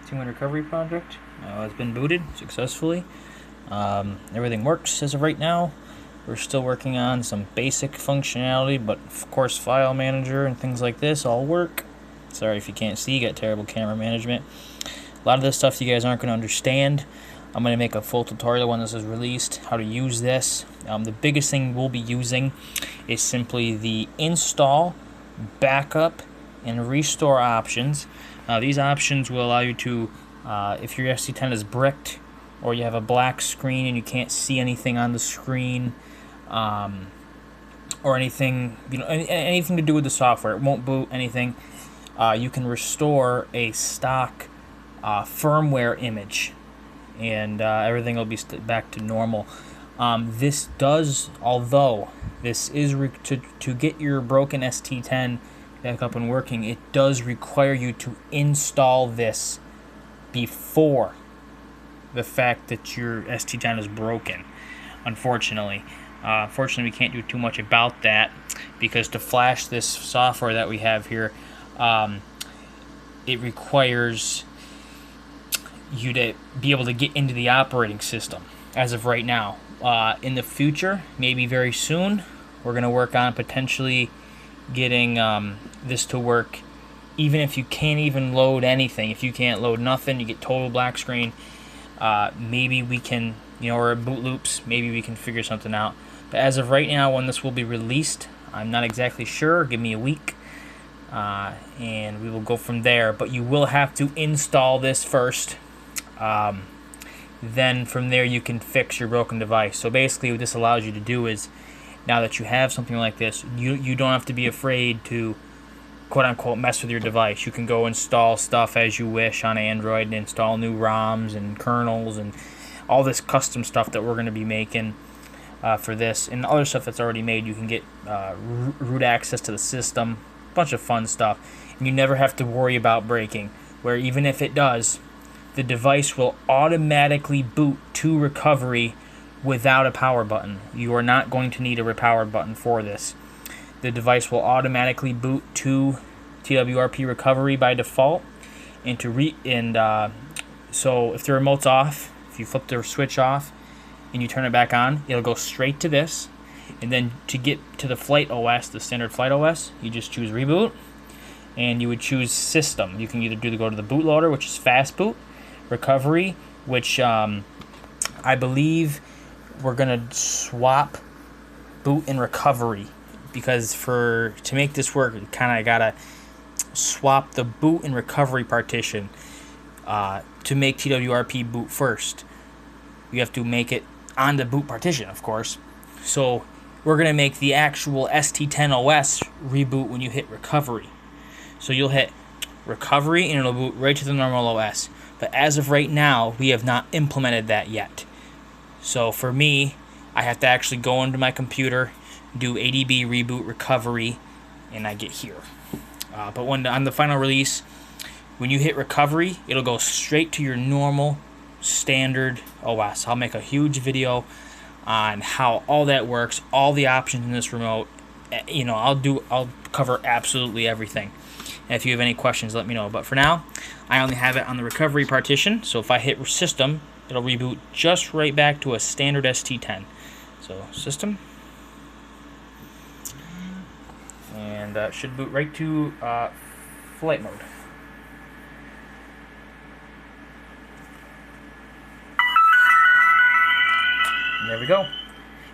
ST10 recovery project. It's been booted successfully. Everything works as of right now. We're still working on some basic functionality, but of course file manager and things like this all work. Sorry if you can't see, you got terrible camera management. A lot of this stuff you guys aren't going to understand. I'm going to make a full tutorial when this is released, how to use this. The biggest thing we'll be using is simply the install, backup, and restore options. These options will allow you to, if your ST10 is bricked, or you have a black screen and you can't see anything on the screen, or anything, anything to do with the software, it won't boot anything. You can restore a stock firmware image, and everything will be back to normal. This does, although this is to get your broken ST10 back up and working, it does require you to install this before the fact that your ST10 is broken. Unfortunately, we can't do too much about that, because to flash this software that we have here, it requires you to be able to get into the operating system as of right now. In the future, maybe very soon, we're going to work on potentially getting this to work even if you can't even load anything. If you can't load nothing, you get total black screen, maybe we can, or boot loops, maybe we can figure something out. But as of right now, when this will be released, I'm not exactly sure. Give me a week, and we will go from there. But you will have to install this first. Then from there you can fix your broken device. So basically what this allows you to do is, now that you have something like this, you don't have to be afraid to quote-unquote mess with your device. You can go install stuff as you wish on Android and install new ROMs and kernels and all this custom stuff that we're going to be making for this, and other stuff that's already made. You can get root access to the system, a bunch of fun stuff, and you never have to worry about breaking, where even if it does, the device will automatically boot to recovery without a power button. You are not going to need a repower button for this. The device will automatically boot to TWRP recovery by default, and so if the remote's off, if you flip the switch off and you turn it back on, it'll go straight to this. And then to get to the Flight OS, the standard Flight OS, you just choose reboot, and you would choose system. You can either go to the bootloader, which is fast boot, recovery, which I believe we're gonna swap boot and recovery, because to make this work, you kind of gotta swap the boot and recovery partition to make TWRP boot first. You have to make it on the boot partition, of course. So we're gonna make the actual ST10 OS reboot when you hit recovery. So you'll hit recovery and it'll boot right to the normal OS. But as of right now, we have not implemented that yet. So for me, I have to actually go into my computer, do ADB reboot recovery, and I get here. But on the final release, when you hit recovery, it'll go straight to your normal standard OS. I'll make a huge video on how all that works, all the options in this remote. I'll cover absolutely everything. And if you have any questions, let me know. But for now, I only have it on the recovery partition. So if I hit system, it'll reboot just right back to a standard ST10. So system, and should boot right to flight mode. And there we go.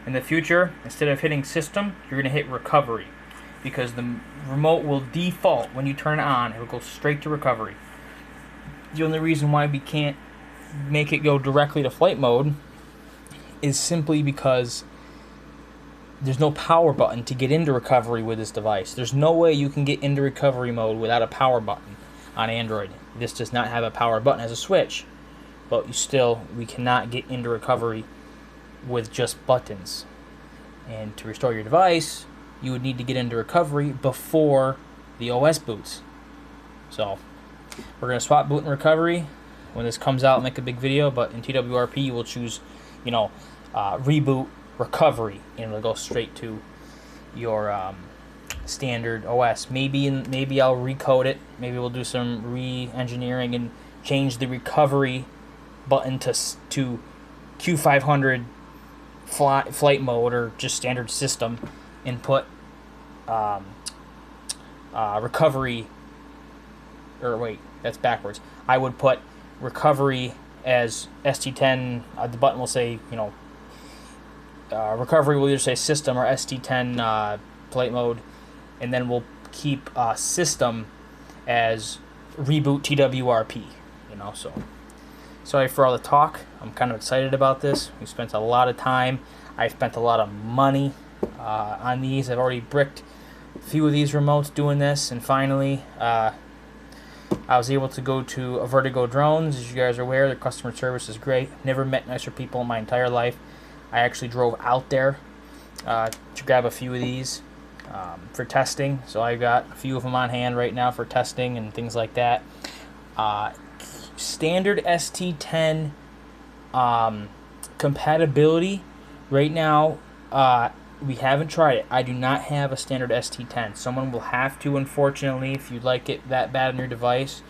In the future, instead of hitting system, you're going to hit recovery, because the remote will default when you turn it on. It'll go straight to recovery. The only reason why we can't make it go directly to flight mode is simply because there's no power button to get into recovery with this device. There's no way you can get into recovery mode without a power button on Android. This does not have a power button as a switch, but we cannot get into recovery with just buttons. And to restore your device, you would need to get into recovery before the OS boots. So we're going to swap boot and recovery when this comes out, make a big video. But in TWRP, you will choose, reboot recovery, and it'll go straight to your standard OS. Maybe I'll recode it. Maybe we'll do some re-engineering and change the recovery button to Q500 flight mode or just standard system, and put recovery, or wait, that's backwards. I would put recovery as ST10. The button will say, you know, recovery will either say system or ST10 flight mode, and then we'll keep system as reboot TWRP. You know, so sorry for all the talk. I'm kind of excited about this. We spent a lot of time. I spent a lot of money on these. I've already bricked a few of these remotes doing this, and finally I was able to go to a Vertigo Drones. As you guys are aware, their customer service is great. Never met nicer people in my entire life. I actually drove out there to grab a few of these for testing. So I got a few of them on hand right now for testing and things like that. Standard ST10 compatibility right now, we haven't tried it. I do not have a standard ST10. Someone will have to, unfortunately, if you like it that bad on your device.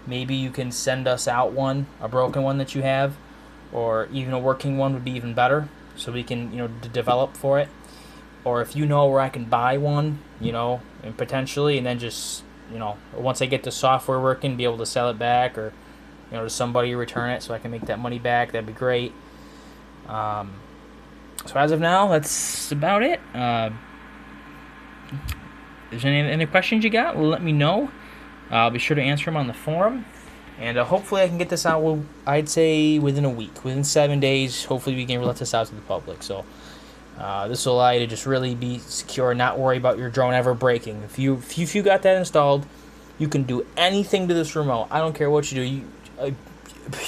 Maybe you can send us out one, a broken one that you have, or even a working one would be even better, so we can, you know, develop for it. Or if you know where I can buy one, you know, and potentially, and then just, you know, once I get the software working, be able to sell it back, or, you know, to somebody, return it so I can make that money back, that'd be great. So as of now, that's about it. If there's any questions you got, well, let me know. I'll be sure to answer them on the forum. And hopefully I can get this out, well, I'd say within a week. Within 7 days, hopefully we can let this out to the public. So this will allow you to just really be secure and not worry about your drone ever breaking. If you got that installed, you can do anything to this remote. I don't care what you do.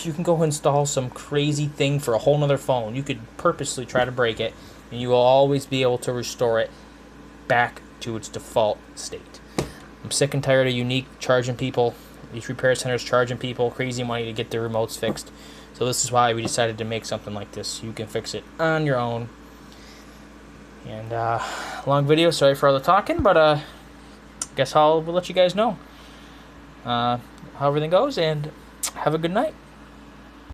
You can go install some crazy thing for a whole nother phone. You could purposely try to break it, and you will always be able to restore it back to its default state. I'm sick and tired of Yuneec charging people, these repair centers charging people crazy money to get their remotes fixed. So this is why we decided to make something like this. You can fix it on your own. And long video, sorry for all the talking, but guess we'll let you guys know how everything goes, and have a good night.